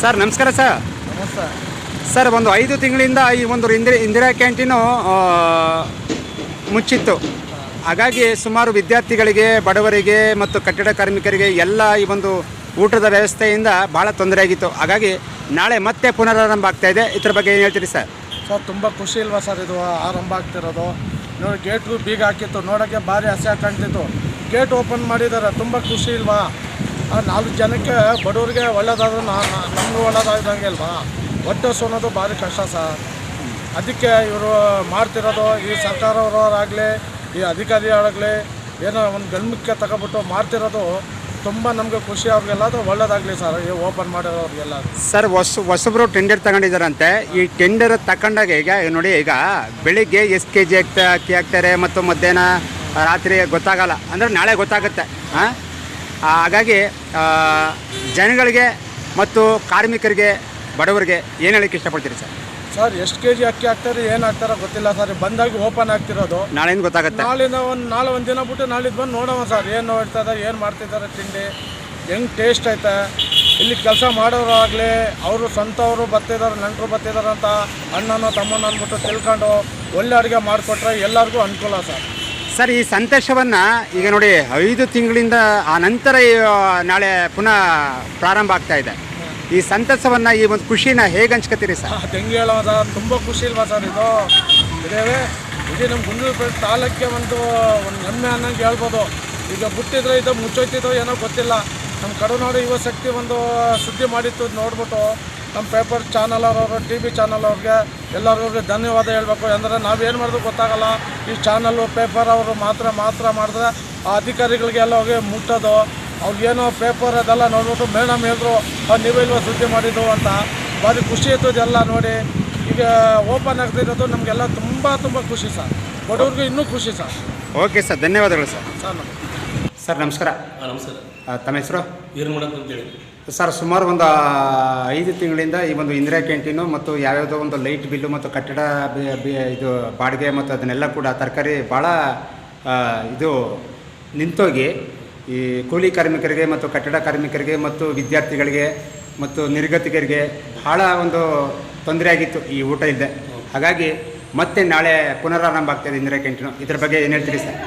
Sir ನಮಸ್ಕಾರ sir. ನಮಸ್ತೆ sir, ಒಂದು 5 ತಿಂಗಳಿಂದ ಈ ಒಂದು ಇಂದಿರಾ ಕ್ಯಾಂಟೀನು ಮುಚ್ಚಿತ್ತು. ಹಾಗಾಗಿ ಸುಮಾರು ವಿದ್ಯಾರ್ಥಿಗಳಿಗೆ, ಬಡವರಿಗೆ ಮತ್ತು ಕಟ್ಟಡ ಕಾರ್ಮಿಕರಿಗೆ ಎಲ್ಲ ಈ ಒಂದು ಊಟದ ವ್ಯವಸ್ಥೆಯಿಂದ ಭಾಳ ತೊಂದರೆ ಆಗಿತ್ತು. ಹಾಗಾಗಿ ನಾಳೆ ಮತ್ತೆ ಪುನರಾರಂಭ ಆಗ್ತಾಯಿದೆ. ಇದ್ರ ಬಗ್ಗೆ ಏನು ಹೇಳ್ತೀರಿ ಸರ್? ಸರ್, ತುಂಬ ಖುಷಿ ಇಲ್ವಾ ಸರ್ ಇದು ಆರಂಭ ಆಗ್ತಿರೋದು? ನೋಡಿ, ಗೇಟ್ಗೂ ಬೀಗ ಹಾಕಿತ್ತು, ನೋಡೋಕ್ಕೆ ಭಾರಿ ಹಸೆ ಕಾಣ್ತಿತ್ತು. ಗೇಟ್ ಓಪನ್ ಮಾಡಿದ್ದಾರೆ, ತುಂಬ ಖುಷಿ ಇಲ್ವಾ? 4 ಜನಕ್ಕೆ ಬಡವರಿಗೆ ಒಳ್ಳೇದಾದ್ರೂ ನಮಗೂ ಒಳ್ಳೇದಾಗ್ದಂಗೆ ಅಲ್ವಾ? ಹೊಟ್ಟೆ ಅನ್ನೋದು ಭಾರಿ ಕಷ್ಟ ಸರ್. ಅದಕ್ಕೆ ಇವರು ಮಾಡ್ತಿರೋದು, ಈ ಸರ್ಕಾರವರಾಗಲಿ ಈ ಅಧಿಕಾರಿಗಳಾಗಲಿ ಏನೋ ಒಂದು ಗಲ್ಮುಖ್ಯ ತಗೊಬಿಟ್ಟು ಮಾಡ್ತಿರೋದು ತುಂಬ ನಮಗೆ ಖುಷಿ. ಅವ್ರಿಗೆಲ್ಲ ಅದು ಒಳ್ಳೇದಾಗಲಿ ಸರ್, ಈ ಓಪನ್ ಮಾಡಿರೋರಿಗೆಲ್ಲ. ಸರ್, ಹೊಸಬ್ರು ಟೆಂಡರ್ ತಗೊಂಡಿದ್ದಾರಂತೆ. ಈ ಟೆಂಡರ್ ತಗೊಂಡಾಗ ಈಗ ನೋಡಿ, ಈಗ ಬೆಳಿಗ್ಗೆ ಎಷ್ಟು kg ಅಕ್ಕಿ ಹಾಕ್ತಾರೆ ಮತ್ತು ಮಧ್ಯಾಹ್ನ ರಾತ್ರಿ ಗೊತ್ತಾಗಲ್ಲ, ಅಂದರೆ ನಾಳೆ ಗೊತ್ತಾಗುತ್ತೆ. ಹಾಗಾಗಿ ಜನಗಳಿಗೆ ಮತ್ತು ಕಾರ್ಮಿಕರಿಗೆ, ಬಡವರಿಗೆ ಏನು ಹೇಳಕ್ಕೆ ಇಷ್ಟಪಡ್ತೀರಿ ಸರ್? ಸರ್, ಎಷ್ಟು kg ಅಕ್ಕಿ ಹಾಕ್ತಾರೆ, ಏನು ಹಾಕ್ತಾರೋ ಗೊತ್ತಿಲ್ಲ ಸರ್. ಬಂದಾಗಿ ಓಪನ್ ಆಗ್ತಿರೋದು, ನಾಳೆಯಿಂದ ಗೊತ್ತಾಗುತ್ತೆ. ನಾಳೆ ಒಂದು ದಿನ ಬಿಟ್ಟು ನಾಳಿದ್ದು ಬಂದು ನೋಡೋಣ ಸರ್, ಏನು ನೋಡ್ತಾರೆ, ಏನು ಮಾಡ್ತಿದ್ದಾರೆ, ತಿಂಡಿ ಹೆಂಗೆ ಟೇಸ್ಟ್ ಐತೆ. ಇಲ್ಲಿ ಕೆಲಸ ಮಾಡೋರಾಗಲಿ ಅವರು ಸ್ವಂತವರು ಬರ್ತಿದ್ದಾರೆ, ನೆಂಟರು ಬರ್ತಿದ್ದಾರೆ ಅಂತ ಅಣ್ಣನೋ ತಮ್ಮನೋ ಅಂದ್ಬಿಟ್ಟು ತಿಳ್ಕೊಂಡು ಒಳ್ಳೆ ಅಡುಗೆ ಮಾಡಿಕೊಟ್ರೆ ಎಲ್ಲರಿಗೂ ಅನುಕೂಲ ಸರ್. ಸರ್, ಈ ಸಂತೋಷವನ್ನು ಈಗ ನೋಡಿ 5 ತಿಂಗಳಿಂದ ಆ ನಂತರ ನಾಳೆ ಪುನಃ ಪ್ರಾರಂಭ ಆಗ್ತಾ ಇದೆ. ಈ ಸಂತಸವನ್ನು, ಈ ಒಂದು ಖುಷಿನ ಹೇಗೆ ಹಂಚ್ಕೊತೀರಿ ಸರ್? ಹೆಂಗೆ ಹೇಳೋ ಸರ್, ತುಂಬ ಖುಷಿ ಇಲ್ವಾ ಸರ್ ಇದು? ಇಡೀ ನಮ್ಮ ಗುಂಡ್ಲುಪೇಟೆ ತಾಲೂಕಿಗೆ ಒಂದು ಹೆಮ್ಮೆ ಅನ್ನಂಗೆ ಹೇಳ್ಬೋದು. ಈಗ ಬಿಟ್ಟಿದ್ರೆ ಇದು ಮುಚ್ಚೋಯ್ತಿದ್ದೋ ಏನೋ ಗೊತ್ತಿಲ್ಲ. ನಮ್ಮ ಕರುನಾಡು ಯುವ ಶಕ್ತಿ ಒಂದು ಸುದ್ದಿ ಮಾಡಿತ್ತು, ನೋಡ್ಬಿಟ್ಟು ನಮ್ಮ ಪೇಪರ್ ಚಾನಲ್ ಅವರು, TV ಚಾನಲ್ ಅವ್ರಿಗೆ ಎಲ್ಲರಿಗೂ ಧನ್ಯವಾದ ಹೇಳಬೇಕು. ಅಂದರೆ ನಾವೇನು ಮಾಡಿದ್ರು ಗೊತ್ತಾಗಲ್ಲ. ಈ ಚಾನಲ್ಲು, ಪೇಪರ್ ಅವರು ಮಾತ್ರ ಮಾಡಿದ್ರೆ ಆ ಅಧಿಕಾರಿಗಳಿಗೆಲ್ಲ ಹೋಗಿ ಮುಟ್ಟೋದು, ಅವ್ರಿಗೇನೋ ಪೇಪರ್ ಅದೆಲ್ಲ ನೋಡ್ಬಿಟ್ಟು ಮೇಡಮ್ ಹೇಳಿದ್ರು ನೀವೆಲ್ವ ಸುದ್ದಿ ಮಾಡಿದ್ದು ಅಂತ. ಭಾರಿ ಖುಷಿ ಇತ್ತು ಇದೆಲ್ಲ ನೋಡಿ. ಈಗ ಓಪನ್ ಆಗ್ತಿರೋದು ನಮಗೆಲ್ಲ ತುಂಬ ಖುಷಿ ಸರ್. ಬಡವ್ರಿಗೂ ಇನ್ನೂ ಖುಷಿ ಸರ್. ಓಕೆ ಸರ್, ಧನ್ಯವಾದಗಳು ಸರ್. ಸರ್ ನಮಸ್ಕಾರ. ನಮಸ್ಕಾರ. ತಮ್ಮ ಹೆಸರು? ಏನು ಮಾಡೋದು ಅಂತೇಳಿ ಸರ್, ಸುಮಾರು ಒಂದು 5 ತಿಂಗಳಿಂದ ಈ ಒಂದು ಇಂದಿರಾ ಕ್ಯಾಂಟೀನು ಮತ್ತು ಯಾವ್ಯಾವುದೋ ಒಂದು ಲೈಟ್ ಬಿಲ್ಲು ಮತ್ತು ಕಟ್ಟಡ ಇದು ಬಾಡಿಗೆ ಮತ್ತು ಅದನ್ನೆಲ್ಲ ಕೂಡ ತರಕಾರಿ ಭಾಳ ಇದು ನಿಂತೋಗಿ ಈ ಕೂಲಿ ಕಾರ್ಮಿಕರಿಗೆ ಮತ್ತು ಕಟ್ಟಡ ಕಾರ್ಮಿಕರಿಗೆ ಮತ್ತು ವಿದ್ಯಾರ್ಥಿಗಳಿಗೆ ಮತ್ತು ನಿರ್ಗತಿಕರಿಗೆ ಭಾಳ ಒಂದು ತೊಂದರೆ ಆಗಿತ್ತು ಈ ಊಟ ಇಲ್ಲದೆ. ಹಾಗಾಗಿ ಮತ್ತೆ ನಾಳೆ ಪುನರಾರಂಭ ಆಗ್ತಾಯಿದೆ ಇಂದಿರಾ ಕ್ಯಾಂಟೀನು. ಇದ್ರ ಬಗ್ಗೆ ಏನು ಹೇಳ್ತೀರಿ ಸರ್?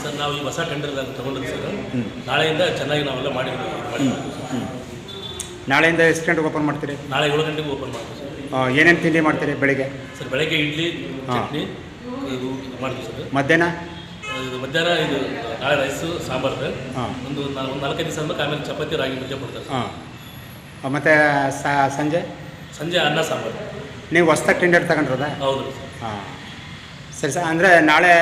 ಸರ್, ನಾವು ಈ ಹೊಸ ಟೆಂಡರ್ ತೊಗೊಂಡ್ರಿ ಸರ್. ನಾಳೆಯಿಂದ ಚೆನ್ನಾಗಿ ನಾವೆಲ್ಲ ಮಾಡಿದ್ವಿ. ನಾಳೆಯಿಂದ ಎಷ್ಟು ಗಂಟೆಗೆ ಓಪನ್ ಮಾಡ್ತೀರಿ? ನಾಳೆ 7 ಗಂಟೆಗೆ ಓಪನ್ ಮಾಡ್ತೀವಿ ಸರ್. ಏನೇನು ತಿಂಡಿ ಮಾಡ್ತೀರಿ ಬೆಳಿಗ್ಗೆ? ಸರ್, ಬೆಳಗ್ಗೆ ಇಡ್ಲಿ, ಚಟ್ನಿ ಇದು ಮಾಡ್ತೀವಿ ಸರ್. ಮಧ್ಯಾಹ್ನ ಇದು ನಾಳೆ ರೈಸು, ಸಾಂಬಾರು ಸರ್. ಒಂದು 4-5 ದಿವಸ ಅಂದ್ಮೇಲೆ ಆಮೇಲೆ ಚಪಾತಿ, ರಾಗಿ ಮುದ್ದೆ ಕೊಡ್ತಾರೆ ಸರ್. ಮತ್ತು ಸಂಜೆ ಅನ್ನ, ಸಾಂಬಾರು. ನೀವು ಹೊಸ್ದಾಗಿ ಟೆಂಡರ್ ತಗೊಂಡ್ರದ? ಹೌದು ಹಾಂ, ಸರಿ ಸರ್. ಅಂದರೆ ನಾಳೆ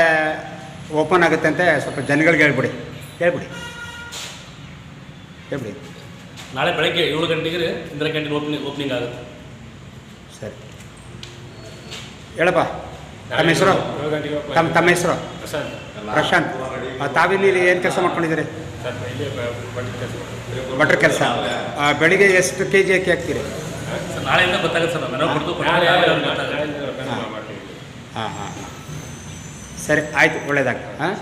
ಓಪನ್ ಆಗುತ್ತೆ ಅಂತ ಸ್ವಲ್ಪ ಜನಗಳಿಗೆ ಹೇಳ್ಬಿಡಿ. ನಾಳೆ ಬೆಳಗ್ಗೆ 7 ಗಂಟೆಗೆ ಇಂದಿರಾ ಕ್ಯಾಂಟೀನ್ ಓಪನಿಂಗ್ ಆಗುತ್ತೆ. ಸರಿ, ಹೇಳಪ್ಪ. ತಮ್ಮ ಹೆಸರು? ತಮ್ಮ ಹೆಸರು? ಪ್ರಶಾಂತ್. ತಾವಿಲ್ಲಿ ಏನು ಕೆಲಸ ಮಾಡ್ಕೊಂಡಿದ್ದೀರಿ? ಬಟ್ರ್ ಕೆಲಸ. ಬೆಳಿಗ್ಗೆ ಎಷ್ಟು kg ಅಕ್ಕಿ ಹಾಕ್ತೀರಿ? ಸರ್, ನಾಳೆಯಿಂದ ಗೊತ್ತಾಗುತ್ತೆ ಸರ್. ಹಾಂ, ಸರಿ, ಆಯಿತು, ಒಳ್ಳೆಯದಾಗಲಿ. ಹಾಂ.